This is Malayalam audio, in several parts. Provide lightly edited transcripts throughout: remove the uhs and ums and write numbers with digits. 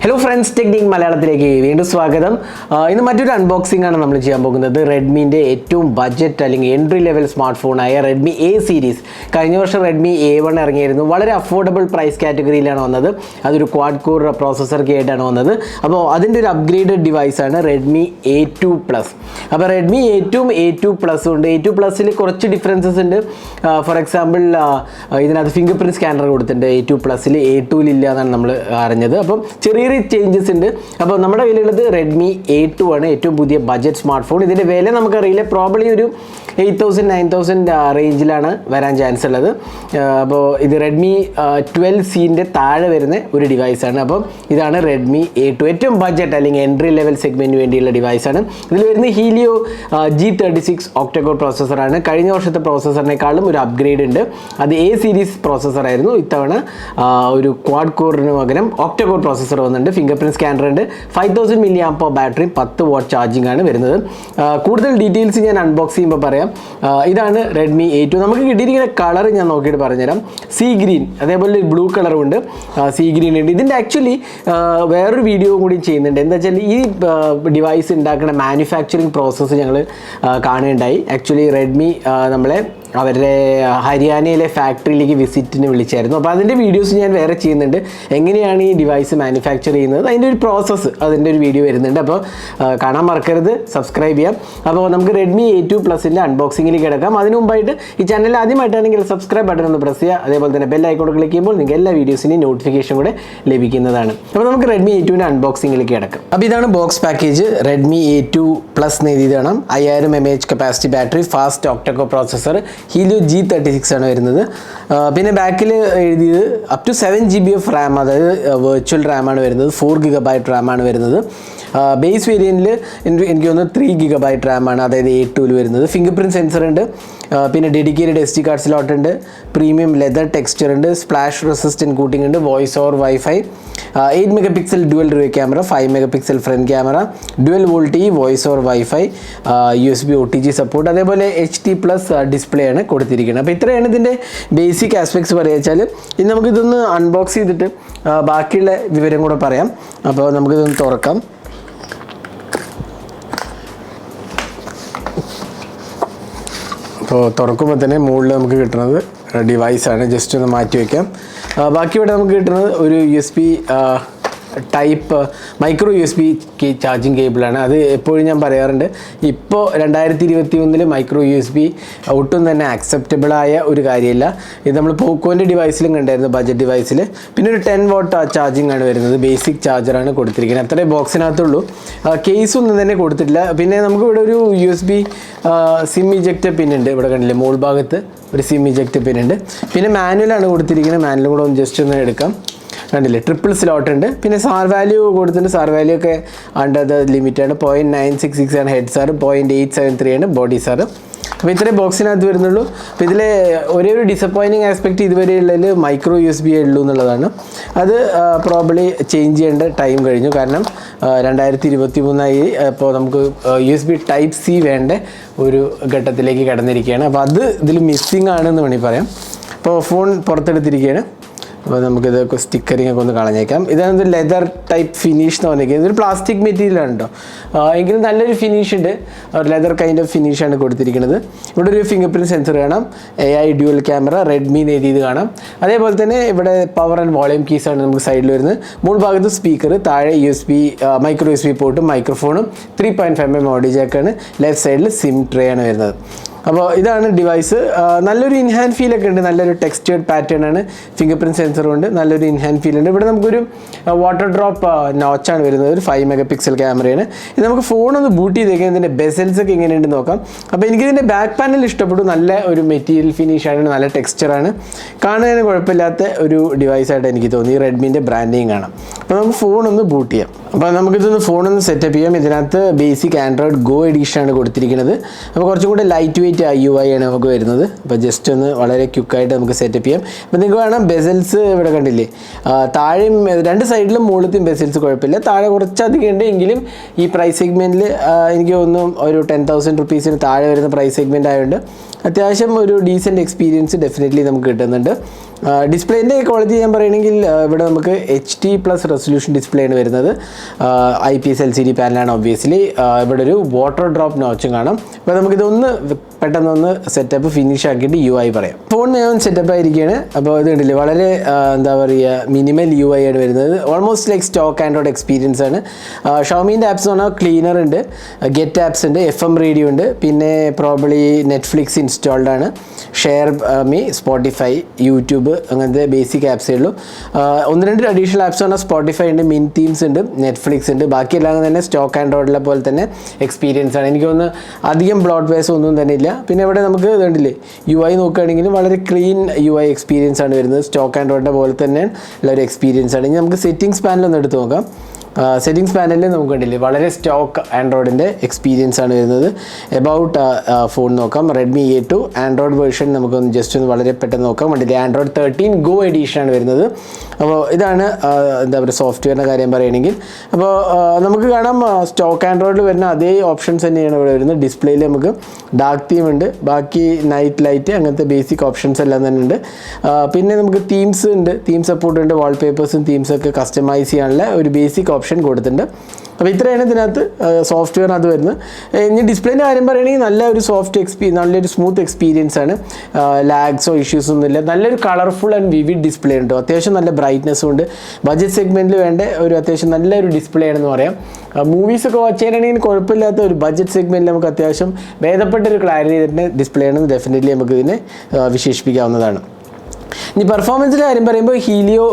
Hello friends, Technique മലയാളത്തിലേക്ക് വീണ്ടും സ്വാഗതം. ഇന്ന് മറ്റൊരു അൺബോക്സിംഗ് ആണ് നമ്മൾ ചെയ്യാൻ പോകുന്നത്. റെഡ്മിൻ്റെ ഏറ്റവും ബഡ്ജറ്റ് അല്ലെങ്കിൽ എൻട്രി ലെവൽ സ്മാർട്ട് ഫോണായ റെഡ്മി എ സീരീസ്. കഴിഞ്ഞ വർഷം റെഡ്മി A1 ഇറങ്ങിയിരുന്നു. വളരെ അഫോർഡബിൾ പ്രൈസ് കാറ്റഗറിയിലാണ് വന്നത്. അതൊരു ക്വാഡ് കോർ പ്രോസസ്സർക്ക് ആയിട്ടാണ് വന്നത്. അപ്പോൾ അതിൻ്റെ ഒരു അപ്ഗ്രേഡഡ് ഡിവൈസാണ് റെഡ്മി A2 പ്ലസ്. അപ്പോൾ റെഡ്മി A2 പ്ലസ് ഉണ്ട്. A2 പ്ലസ്സിൽ കുറച്ച് ഡിഫറൻസസ് ഉണ്ട്. ഫോർ എക്സാമ്പിൾ ഇതിനകത്ത് ഫിംഗർ പ്രിൻറ്റ് സ്കാനർ കൊടുത്തിട്ടുണ്ട്. A2 പ്ലസ്സിൽ A2 ഇല്ല എന്നാണ് നമ്മൾ അറിഞ്ഞത്. അപ്പം ചെറിയ ചേഞ്ചസ് ഉണ്ട്. അപ്പോൾ നമ്മുടെ കയ്യിലുള്ളത് റെഡ്മി A2 ആണ്, ഏറ്റവും പുതിയ ബഡ്ജറ്റ് സ്മാർട്ട് ഫോൺ. ഇതിൻ്റെ വില നമുക്കറിയില്ല, പ്രോബ്ലി ഒരു 8,000-9,000 റേഞ്ചിലാണ് വരാൻ ചാൻസ് ഉള്ളത്. അപ്പോൾ ഇത് റെഡ്മി 12Cൻ്റെ താഴെ വരുന്ന ഒരു ഡിവൈസാണ്. അപ്പം ഇതാണ് റെഡ്മി A2, ഏറ്റവും ബഡ്ജറ്റ് അല്ലെങ്കിൽ എൻട്രി ലെവൽ സെഗ്മെൻറ്റിന് വേണ്ടിയുള്ള ഡിവൈസാണ്. ഇതിൽ വരുന്ന ഹീലിയോ G36 ഒക്ടകോർ പ്രോസസ്സറാണ്. കഴിഞ്ഞ വർഷത്തെ പ്രോസസ്സറിനേക്കാളും ഒരു അപ്ഗ്രേഡ് ഉണ്ട്. അത് A സീരീസ് പ്രോസസ്സറായിരുന്നു. ഇത്തവണ ഒരു ക്വാഡ് കോറിന് പകരം ഒക്ടകോർ പ്രോസസ്സർ വന്നിട്ടുണ്ട്. ഫിംഗർ പ്രിൻറ്റ് സ്കാനർ ഉണ്ട്. 5000 mAh ബാറ്ററി, 10 വാട്ട് ചാർജിങ് ആണ് വരുന്നത്. കൂടുതൽ ഡീറ്റെയിൽസ് ഞാൻ അൺബോക്സ് ചെയ്യുമ്പോൾ പറയാം. ഇതാണ് റെഡ്മി A2. നമുക്ക് കിട്ടിയിരിക്കുന്ന കളർ ഞാൻ നോക്കിയിട്ട് പറഞ്ഞുതരാം. സീ ഗ്രീൻ, അതേപോലെ ബ്ലൂ കളറും ഉണ്ട്, സീ ഗ്രീൻ ഉണ്ട്. ഇതിൻ്റെ ആക്ച്വലി വേറൊരു വീഡിയോ കൂടി ചെയ്യുന്നുണ്ട്. എന്താ വെച്ചാൽ ഈ ഡിവൈസ് ഉണ്ടാക്കുന്ന മാനുഫാക്ചറിങ് പ്രോസസ്സ് ഞങ്ങൾ കാണുകയുണ്ടായി. ആക്ച്വലി റെഡ്മി നമ്മളെ അവരുടെ ഹരിയാനയിലെ ഫാക്ടറിയിലേക്ക് വിസിറ്റിന് വിളിച്ചായിരുന്നു. അപ്പോൾ അതിൻ്റെ വീഡിയോസ് ഞാൻ വേറെ ചെയ്യുന്നുണ്ട്. എങ്ങനെയാണ് ഈ ഡിവൈസ് മാനുഫാക്ചർ ചെയ്യുന്നത്, അതിൻ്റെ ഒരു പ്രോസസ്സ്, അതിൻ്റെ ഒരു വീഡിയോ വരുന്നുണ്ട്. അപ്പോൾ കാണാൻ മറക്കരുത്, സബ്സ്ക്രൈബ് ചെയ്യാം. അപ്പോൾ നമുക്ക് റെഡ്മി A2 പ്ലസിൻ്റെ അൺബോക്സിങ്ങിലേക്ക് കിടക്കാം. അതിന് മുമ്പായിട്ട് ഈ ചാനൽ ആദ്യമായിട്ടാണെങ്കിൽ സബ്സ്ക്രൈബ് ബട്ടൺ ഒന്ന് പ്രസ് ചെയ്യുക. അതേപോലെ തന്നെ ബെൽ ഐക്കോൺ ക്ലിക്ക് ചെയ്യുമ്പോൾ നിങ്ങൾക്ക് എല്ലാ വീഡിയോസിൻ്റെയും നോട്ടിഫിക്കേഷൻ കൂടെ ലഭിക്കുന്നതാണ്. അപ്പോൾ നമുക്ക് റെഡ്മി A2ൻ്റെ അൺബോക്സിങ്ങിലേക്ക് കിടക്കാം. അപ്പോൾ ഇതാണ് box package. Redmi A2 plus എന്ന് എഴുതിയതാണ്. 5000 mAh capacity battery, fast octa core processor, Helio G36 ആണ് വരുന്നത്. പിന്നെ ബാക്കിൽ എഴുതിയത് up to 7 GB of RAM, അതായത് വെർച്വൽ റാമാണ് വരുന്നത്. 4 GB റാമാണ് വരുന്നത്. ബേസ് വേരിയൻറ്റിൽ എനിക്ക് തോന്നുന്നു 3 GB റാമാണ്, അതായത് A2 വരുന്നത്. ഫിംഗർ പ്രിൻറ്റ് സെൻസർ ഉണ്ട്. പിന്നെ ഡെഡിക്കേറ്റഡ് SD കാർഡ് സ്ലോട്ട് ഉണ്ട്. പ്രീമിയം ലെതർ ടെക്സ്ചർ ഉണ്ട്. സ്പ്ലാഷ് റെസിസ്റ്റൻറ്റ് കൂട്ടിംഗ് ഉണ്ട്. Voice over wifi, 8 MP dual rear camera, 5 MP front camera, dual voltage voice over wifi, USB OTG support, അതേപോലെ HD+ ഡിസ്പ്ലേ ആണ് കൊടുത്തിരിക്കുന്നത്. അപ്പോൾ ഇത്രയാണ് ഇതിൻ്റെ ബേസിക് ആസ്പെക്ട്സ് പറയുക വെച്ചാൽ. ഇനി നമുക്കിതൊന്ന് അൺബോക്സ് ചെയ്തിട്ട് ബാക്കിയുള്ള വിവരം കൂടെ പറയാം. അപ്പോൾ നമുക്കിതൊന്ന് തുറക്കാം. അപ്പോൾ തുറക്കുമ്പോൾ തന്നെ മുകളിൽ നമുക്ക് കിട്ടുന്നത് ഡിവൈസാണ്. ജസ്റ്റ് ഒന്ന് മാറ്റി വയ്ക്കാം. ബാക്കി ഇവിടെ നമുക്ക് കിട്ടുന്നത് ഒരു USB type micro USB charging കേബിളാണ്. അത് എപ്പോഴും ഞാൻ പറയാറുണ്ട്, ഇപ്പോൾ 2021 മൈക്രോ USB ഒട്ടും തന്നെ ആക്സെപ്റ്റബിളായ ഒരു കാര്യമില്ല. ഇത് നമ്മൾ പോക്കോൻ്റെ ഡിവൈസിലും കണ്ടായിരുന്നു, ബഡ്ജറ്റ് ഡിവൈസിൽ. പിന്നെ ഒരു 10 വാട്ട് ചാർജിങ് ആണ് വരുന്നത്. ബേസിക് ചാർജറാണ് കൊടുത്തിരിക്കുന്നത്. അത്രേ ബോക്സിനകത്തുള്ളൂ. കേസൊന്നും തന്നെ കൊടുത്തിട്ടില്ല. പിന്നെ നമുക്ക് ഇവിടെ ഒരു USB സിം ഇജക്റ്റ് പിൻ ഉണ്ട്. ഇവിടെ കണ്ടില്ലേ, മോൾ ഭാഗത്ത് ഒരു സിം ഇജക്റ്റ് പിൻ ഉണ്ട്. പിന്നെ മാനുവലാണ് കൊടുത്തിരിക്കുന്നത്. മാനുവൽ കൂടെ ഒന്ന് ജസ്റ്റ് ഒന്ന് എടുക്കാം. കണ്ടില്ലേ, ട്രിപ്പിൾ സ്ലോട്ട് ഉണ്ട്. പിന്നെ സാർ വാല്യൂ കൊടുത്തിട്ടുണ്ട്. സാർ വാല്യൂ ഒക്കെ അണ്ടർ ദ ലിമിറ്റാണ്. 0.966 ആണ് ഹെഡ് സാർ, 0.873 ആണ് ബോഡി സാർ. അപ്പോൾ ഇത്രയും ബോക്സിനകത്ത് വരുന്നുള്ളൂ. അപ്പോൾ ഇതിലെ ഒരേ ഒരു ഡിസപ്പോയിൻറ്റിങ് ആസ്പെക്റ്റ് ഇതുവരെ ഉള്ളതിൽ മൈക്രോ USB ഉള്ളൂ എന്നുള്ളതാണ്. അത് പ്രോബ്ലി ചേഞ്ച് ചെയ്യേണ്ട ടൈം കഴിഞ്ഞു. കാരണം 2023 അപ്പോൾ നമുക്ക് USB Type C വേണ്ട ഒരു ഘട്ടത്തിലേക്ക് കടന്നിരിക്കുകയാണ്. അപ്പോൾ അത് ഇതിൽ മിസ്സിങ് ആണെന്ന് വേണമെങ്കിൽ പറയാം. അപ്പോൾ ഫോൺ പുറത്തെടുത്തിരിക്കുകയാണ്. അപ്പോൾ നമുക്കിതൊക്കെ സ്റ്റിക്കറിങ് ഒക്കെ ഒന്ന് കളഞ്ഞേക്കാം. ഇതാണ് ലെതർ ടൈപ്പ് ഫിനിഷ് എന്ന് പറഞ്ഞിരിക്കുന്നത്. ഇതൊരു പ്ലാസ്റ്റിക് മെറ്റീരിയലാണ് കേട്ടോ, എങ്കിലും നല്ലൊരു ഫിനിഷ് ഉണ്ട്. ലെതർ കൈൻഡ് ഓഫ് ഫിനിഷാണ് കൊടുത്തിരിക്കുന്നത്. ഇവിടെ ഒരു ഫിംഗർ പ്രിൻറ്റ് സെൻസർ കാണാം, AI ഡ്യുവൽ ക്യാമറ, റെഡ്മി എന്ന് എഴുതിയത് കാണാം. അതേപോലെ തന്നെ ഇവിടെ പവർ ആൻഡ് വോളിയം കീസാണ് നമുക്ക് സൈഡിൽ വരുന്നത്. മുകൾ ഭാഗത്ത് സ്പീക്കർ, താഴെ മൈക്രോ USB പോർട്ടും മൈക്രോഫോണും, 3.5mm ഓഡിയോ ജാക്കാണ്. ലെഫ്റ്റ് സൈഡിൽ സിം ട്രേ ആണ് വരുന്നത്. അപ്പോൾ ഇതാണ് ഡിവൈസ്. നല്ലൊരു ഇൻഹാൻഡ് ഫീലൊക്കെ ഉണ്ട്. നല്ലൊരു ടെക്സ്റ്റേർഡ് പാറ്റേൺ ആണ്. ഫിംഗർ പ്രിൻറ്റ് സെൻസറും ഉണ്ട്. നല്ലൊരു ഇൻഹാൻഡ് ഫീൽ ഉണ്ട്. ഇവിടെ നമുക്കൊരു വാട്ടർ ഡ്രോപ്പ് നോച്ചാണ് വരുന്നത്. ഒരു 5 MP ക്യാമറയാണ്. ഇത് നമുക്ക് ഫോണൊന്ന് ബൂട്ട് ചെയ്തേക്കാം. ഇതിൻ്റെ ബെസൽസ് ഒക്കെ എങ്ങനെയുണ്ടെന്ന് നോക്കാം. അപ്പോൾ എനിക്കിതിൻ്റെ ബാക്ക് പാനൽ ഇഷ്ടപ്പെട്ടു. നല്ല ഒരു മെറ്റീരിയൽ ഫിനിഷാണ്, നല്ല ടെക്സ്ചറാണ്. കാണുന്നതിന് കുഴപ്പമില്ലാത്ത ഒരു ഡിവൈസായിട്ട് എനിക്ക് തോന്നി. റെഡ്മിൻ്റെ ബ്രാൻഡിങ് കാണാം. അപ്പോൾ നമുക്ക് ഫോണൊന്ന് ബൂട്ട് ചെയ്യാം. അപ്പോൾ നമുക്കിതൊന്ന് ഫോണൊന്ന് സെറ്റപ്പ് ചെയ്യാം. ഇതിനകത്ത് ബേസിക് ആൻഡ്രോയിഡ് ഗോ എഡിഷനാണ് കൊടുത്തിരിക്കുന്നത്. അപ്പോൾ കുറച്ചും കൂടെ ലൈറ്റ് വെയിറ്റ് UI ആണ് നമുക്ക് വരുന്നത്. അപ്പോൾ ജസ്റ്റ് ഒന്ന് വളരെ ക്വിക്കായിട്ട് നമുക്ക് സെറ്റപ്പ് ചെയ്യാം. അപ്പോൾ നിങ്ങൾക്ക് വേണം ബെസൽസ് ഇവിടെ കണ്ടില്ലേ, താഴെയും രണ്ട് സൈഡിലും മുകളിലത്തെയും ബെസൽസ് കുഴപ്പമില്ല. താഴെ കുറച്ചധികം ഉണ്ട്. എങ്കിലും ഈ പ്രൈസ് സെഗ്മെൻറ്റിൽ എനിക്ക് തോന്നുന്നു ഒരു 10,000 rupees താഴെ വരുന്ന പ്രൈസ് സെഗ്മെൻറ്റ് ആയതുകൊണ്ട് അത്യാവശ്യം ഒരു ഡീസൻറ്റ് എക്സ്പീരിയൻസ് ഡെഫിനറ്റ്ലി നമുക്ക് കിട്ടുന്നുണ്ട്. ഡിസ്പ്ലേൻ്റെ ക്വാളിറ്റി ഞാൻ പറയുകയാണെങ്കിൽ ഇവിടെ നമുക്ക് HD+ റെസൊല്യൂഷൻ ഡിസ്പ്ലേ ആണ് വരുന്നത്. IPS LCD പാനലാണ് ഒബ്വിയസ്ലി. ഇവിടെ ഒരു വാട്ടർ ഡ്രോപ്പ് നോച്ചും കാണാം. അപ്പോൾ നമുക്കിതൊന്ന് പെട്ടെന്നൊന്ന് സെറ്റപ്പ് ഫിനിഷ് ആക്കിയിട്ട് UI പറയാം. ഫോൺ ഞാൻ സെറ്റപ്പ് ആയിരിക്കുകയാണ്. അപ്പോൾ ഇത് കണ്ടില്ലേ, വളരെ എന്താ പറയുക, മിനിമൽ UI ആണ് വരുന്നത്. Almost like stock Android experience ആണ്. ഷോമീൻ്റെ ആപ്സ് എന്ന് പറഞ്ഞാൽ ക്ലീനർ ഉണ്ട്, ഗെറ്റ് ആപ്സ് ഉണ്ട്, FM റേഡിയോ ഉണ്ട്, പിന്നെ പ്രോബ്ലി നെറ്റ്ഫ്ലിക്സ് ഇൻസ്റ്റാൾഡ് ആണ്, ഷെയർ മീ, സ്പോട്ടിഫൈ, യൂട്യൂബ്, അങ്ങനത്തെ ബേസിക് ആപ്സേ ഉള്ളൂ. 1-2 അഡീഷണൽ ആപ്സ് പറഞ്ഞാൽ സ്പോട്ടിഫൈ ഉണ്ട്, മിൻ തീംസ് ഉണ്ട്, നെറ്റ്ഫ്ലിക്സ് ഉണ്ട്. ബാക്കിയെല്ലാം തന്നെ സ്റ്റോക്ക് ആൻഡ്രോയിഡിലെ പോലെ തന്നെ എക്സ്പീരിയൻസ് ആണ്. എനിക്ക് തോന്നുന്നു അധികം ബ്ലോട്ട് വേസ് ഒന്നും തന്നെ ഇല്ല. പിന്നെ ഇവിടെ നമുക്ക് ഇതുണ്ടല്ലേ, UI നോക്കുകയാണെങ്കിൽ വളരെ ക്ലീൻ UI എക്സ്പീരിയൻസ് ആണ് വരുന്നത്. സ്റ്റോക്ക് ആൻഡ്രോയിഡിൻ്റെ പോലെ തന്നെ ഉള്ള ഒരു എക്സ്പീരിയൻസ് ആണ്. ഇനി നമുക്ക് സെറ്റിംഗ്സ് പാനലൊന്ന് എടുത്ത് നോക്കാം. സെറ്റിംഗ്സ് പാനലിൽ നമുക്ക് കണ്ടില്ലേ, വളരെ സ്റ്റോക്ക് ആൻഡ്രോയിഡിൻ്റെ എക്സ്പീരിയൻസ് ആണ് വരുന്നത്. എബൌട്ട് ഫോൺ നോക്കാം. Redmi A2 ആൻഡ്രോയിഡ് വേർഷൻ നമുക്കൊന്ന് ജസ്റ്റ് ഒന്ന് വളരെ പെട്ടെന്ന് നോക്കാം. കണ്ടില്ലേ, ആൻഡ്രോയിഡ് 13 Go എഡീഷനാണ് വരുന്നത്. അപ്പോൾ ഇതാണ് എന്താ പറയുക, സോഫ്റ്റ്വെയറിൻ്റെ കാര്യം പറയുകയാണെങ്കിൽ. അപ്പോൾ നമുക്ക് കാണാം സ്റ്റോക്ക് ആൻഡ്രോയിഡിൽ വരുന്ന അതേ ഓപ്ഷൻസ് തന്നെയാണ് ഇവിടെ വരുന്നത്. ഡിസ്പ്ലേയിൽ നമുക്ക് ഡാർക്ക് തീം ഉണ്ട്, ബാക്കി നൈറ്റ് ലൈറ്റ്, അങ്ങനത്തെ ബേസിക് ഓപ്ഷൻസ് എല്ലാം തന്നെ ഉണ്ട്. പിന്നെ നമുക്ക് തീംസ് ഉണ്ട്, തീം സപ്പോർട്ട് ഉണ്ട്, വാൾപേപ്പേഴ്സും തീംസൊക്കെ കസ്റ്റമൈസ് ചെയ്യാനുള്ള ഒരു ബേസിക് ഓപ്ഷൻ കൊടുത്തിട്ടുണ്ട്. അപ്പോൾ ഇത്രയാണ് ഇതിനകത്ത് സോഫ്റ്റ്വെയറിനകത്ത് വരുന്നത്. ഇനി ഡിസ്പ്ലേൻ്റെ കാര്യം പറയുകയാണെങ്കിൽ നല്ലൊരു നല്ലൊരു സ്മൂത്ത് എക്സ്പീരിയൻസ് ആണ്. ലാഗ്സോ ഇഷ്യൂസോ ഒന്നുമില്ല. നല്ലൊരു കളർഫുൾ ആൻഡ് വിവിഡ് ഡിസ്പ്ലേ ഉണ്ട്. അത്യാവശ്യം നല്ല ബ്രൈറ്റ്നസ്സും ഉണ്ട്. ബഡ്ജറ്റ് സെഗ്മെൻറ്റിൽ വേണ്ട ഒരു അത്യാവശ്യം നല്ലൊരു ഡിസ്പ്ലേ ആണെന്ന് പറയാം. മൂവീസൊക്കെ വാച്ച് ചെയ്യാനാണെങ്കിൽ കുഴപ്പമില്ലാത്ത ഒരു ബഡ്ജറ്റ് സെഗ്മെൻറ്റിൽ നമുക്ക് അത്യാവശ്യം ഭേദപ്പെട്ടൊരു ക്ലാരിറ്റി തന്നെ ഡിസ്പ്ലേ ആണെന്ന് ഡെഫിനറ്റ്ലി നമുക്ക് ഇതിനെ വിശേഷിപ്പിക്കാവുന്നതാണ്. ഇനി പെർഫോമൻസിൻ്റെ കാര്യം പറയുമ്പോൾ ഹീലിയോ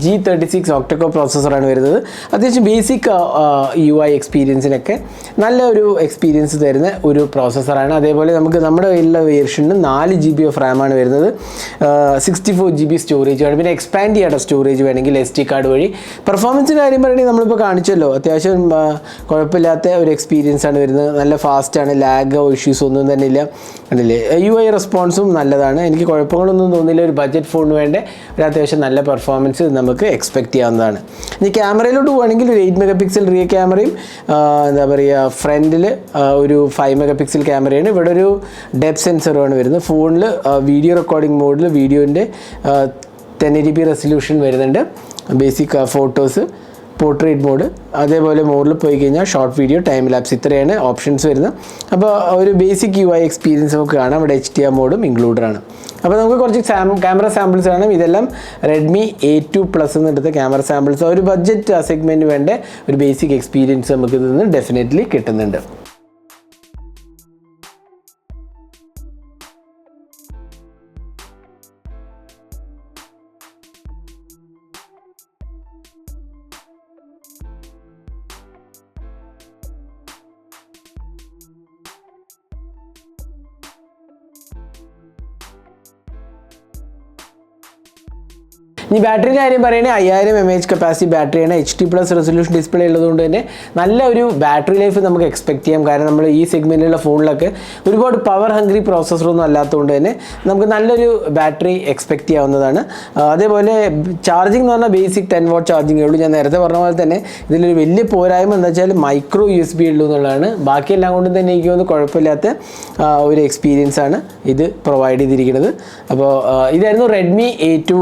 G36 ഒക്ടകോർ പ്രോസസ്സറാണ് വരുന്നത്. അത്യാവശ്യം ബേസിക് UI എക്സ്പീരിയൻസിനൊക്കെ നല്ലൊരു എക്സ്പീരിയൻസ് തരുന്ന ഒരു പ്രോസസ്സറാണ്. അതേപോലെ നമുക്ക് നമ്മുടെ കയ്യിലുള്ള വേർഷനിൽ 4 GB ഓഫ് റാമാണ് വരുന്നത്, 64 GB സ്റ്റോറേജ് ആണ്. പിന്നെ എക്സ്പാൻഡ് ചെയ്യേണ്ട സ്റ്റോറേജ് വേണമെങ്കിൽ SD കാർഡ് വഴി. പെർഫോമൻസിൻ്റെ കാര്യം പറയുകയാണെങ്കിൽ നമ്മളിപ്പോൾ കാണിച്ചല്ലോ, അത്യാവശ്യം കുഴപ്പമില്ലാത്ത ഒരു എക്സ്പീരിയൻസ് ആണ് വരുന്നത്. നല്ല ഫാസ്റ്റാണ്, ലാഗോ ഇഷ്യൂസ് ഒന്നും തന്നെ ഇല്ല. കണ്ടില്ലേ, UI റെസ്പോൺസും നല്ലതാണ്. എനിക്ക് കുഴപ്പങ്ങളൊന്നും തോന്നിയില്ല. ഒരു ബഡ്ജറ്റ് ഫോണിന് വേണ്ട ഒരു അത്യാവശ്യം നല്ല പെർഫോമൻസ് നമുക്ക് എക്സ്പെക്റ്റ് ചെയ്യാവുന്നതാണ്. ഇനി ക്യാമറയിലോട്ട് പോകുകയാണെങ്കിൽ ഒരു 8 MP റിയർ ക്യാമറയും എന്താ പറയുക, ഫ്രണ്ടിൽ ഒരു 5 MP ക്യാമറയാണ്. ഇവിടെ ഒരു ഡെപ്ത് സെൻസറുമാണ് വരുന്നത്. ഫോണിൽ വീഡിയോ റെക്കോർഡിംഗ് മോഡിൽ വീഡിയോൻ്റെ 1080p റെസൊല്യൂഷൻ വരുന്നുണ്ട്. ബേസിക് ഫോട്ടോസ്, പോർട്രേറ്റ് മോഡ്, അതേപോലെ മോഡിൽ പോയി കഴിഞ്ഞാൽ ഷോർട്ട് വീഡിയോ, ടൈം ലാപ്സ്, ഇത്രയാണ് ഓപ്ഷൻസ് വരുന്നത്. അപ്പോൾ ഒരു ബേസിക് UI എക്സ്പീരിയൻസ് നമുക്ക് കാണാം. ഇവിടെ HDR മോഡും ഇൻക്ലൂഡഡ് ആണ്. അപ്പോൾ നമുക്ക് കുറച്ച് ക്യാമറ സാമ്പിൾസ് കാണാം. ഇതെല്ലാം Redmi A2+ എന്നെടുത്ത ക്യാമറ സാമ്പിൾസ്. ഒരു ബഡ്ജറ്റ് സെഗ്മെൻറ്റ് വേണ്ട ഒരു ബേസിക് എക്സ്പീരിയൻസ് നമുക്ക് ഇതിൽ നിന്ന് ഡെഫിനറ്റ്ലി കിട്ടുന്നുണ്ട്. ഇനി ബാറ്ററിൻ്റെ കാര്യം പറയുകയാണെങ്കിൽ 5000 mAh കപ്പാസിറ്റി ബാറ്ററിയാണ്. HD+ റെസൊല്യൂഷൻ ഡിസ്പ്ലേ ഉള്ളതുകൊണ്ട് തന്നെ നല്ലൊരു ബാറ്ററി ലൈഫ് നമുക്ക് എക്സ്പെക്ട് ചെയ്യാം. കാരണം നമ്മൾ ഈ സെഗ്മെൻറ്റിലുള്ള ഫോണിലൊക്കെ ഒരുപാട് പവർ ഹംഗ്രി പ്രോസസ്സറൊന്നും അല്ലാത്തതുകൊണ്ട് തന്നെ നമുക്ക് നല്ലൊരു ബാറ്ററി എക്സ്പെക്ട് ചെയ്യാവുന്നതാണ്. അതേപോലെ ചാർജിങ് എന്ന് പറഞ്ഞാൽ ബേസിക് 10 watt ചാർജിങ്ങേ ഉള്ളൂ. ഞാൻ നേരത്തെ പറഞ്ഞ പോലെ തന്നെ ഇതിലൊരു വലിയ പോരായ്മ എന്താ വെച്ചാൽ മൈക്രോ USB ഉള്ളൂ എന്നുള്ളതാണ്. ബാക്കിയെല്ലാം കൊണ്ടും തന്നെ എനിക്ക് തോന്നുന്നു കുഴപ്പമില്ലാത്ത ഒരു എക്സ്പീരിയൻസ് ആണ് ഇത് പ്രൊവൈഡ് ചെയ്തിരിക്കുന്നത്. അപ്പോൾ ഇതായിരുന്നു Redmi A2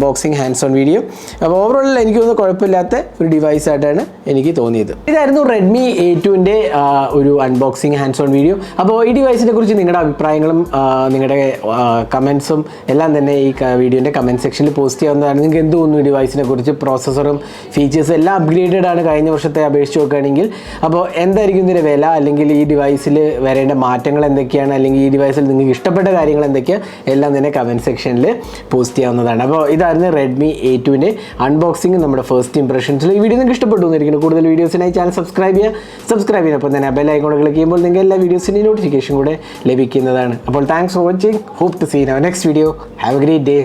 unboxing hands on video. അപ്പോൾ ഓവറോൾ എനിക്ക് തോന്നുന്നു കുഴപ്പമില്ലാത്ത ഒരു ഡിവൈസായിട്ടാണ് എനിക്ക് തോന്നിയത്. ഇതായിരുന്നു Redmi A2 ഒരു അൺബോക്സിങ് ഹാൻഡ്സ് ഓൺ വീഡിയോ. അപ്പോൾ ഈ ഡിവൈസിനെ കുറിച്ച് നിങ്ങളുടെ അഭിപ്രായങ്ങളും നിങ്ങളുടെ കമൻസും എല്ലാം തന്നെ ഈ വീഡിയോൻ്റെ കമൻറ്റ് സെക്ഷനിൽ പോസ്റ്റ് ചെയ്യാവുന്നതാണ്. നിങ്ങൾക്ക് എന്ത് തോന്നുന്നു ഈ ഡിവൈസിനെ കുറിച്ച്? പ്രോസസ്സറും ഫീച്ചേഴ്സും എല്ലാം അപ്ഗ്രേഡഡ് ആണ് കഴിഞ്ഞ വർഷത്തെ അപേക്ഷിച്ച് നോക്കുകയാണെങ്കിൽ. അപ്പോൾ എന്തായിരിക്കും ഇതിൻ്റെ വില, അല്ലെങ്കിൽ ഈ ഡിവൈസിൽ വരേണ്ട മാറ്റങ്ങൾ എന്തൊക്കെയാണ്, അല്ലെങ്കിൽ ഈ ഡിവൈസിൽ നിങ്ങൾക്ക് ഇഷ്ടപ്പെട്ട കാര്യങ്ങൾ എന്തൊക്കെയാണ്, എല്ലാം തന്നെ കമൻറ്റ് സെക്ഷനിൽ പോസ്റ്റ് ചെയ്യാവുന്നതാണ്. അപ്പോൾ ഇതായിരുന്നു Redmi A2 അൺബോക്സിംഗ്, നമ്മുടെ ഫസ്റ്റ് ഇംപ്രഷൻസിൽ. ഈ വീഡിയോ നിങ്ങൾക്ക് ഇഷ്ടപ്പെട്ടു എന്നിരിക്കുന്നു. കൂടുതൽ വീഡിയോസിനായി ചാനൽ സബ്സ്ക്രൈബ് ചെയ്യുന്നപ്പോൾ തന്നെ ബെൽ ഐക്കൺ ക്ലിക്ക് ചെയ്യുമ്പോൾ നിങ്ങൾക്ക് എല്ലാ വീഡിയോസിൻ്റെയും നോട്ടിഫിക്കേഷൻ കൂടെ ലഭിക്കുന്നതാണ്. അപ്പോൾ thanks for watching. Hope to see in our next video. Have a great day.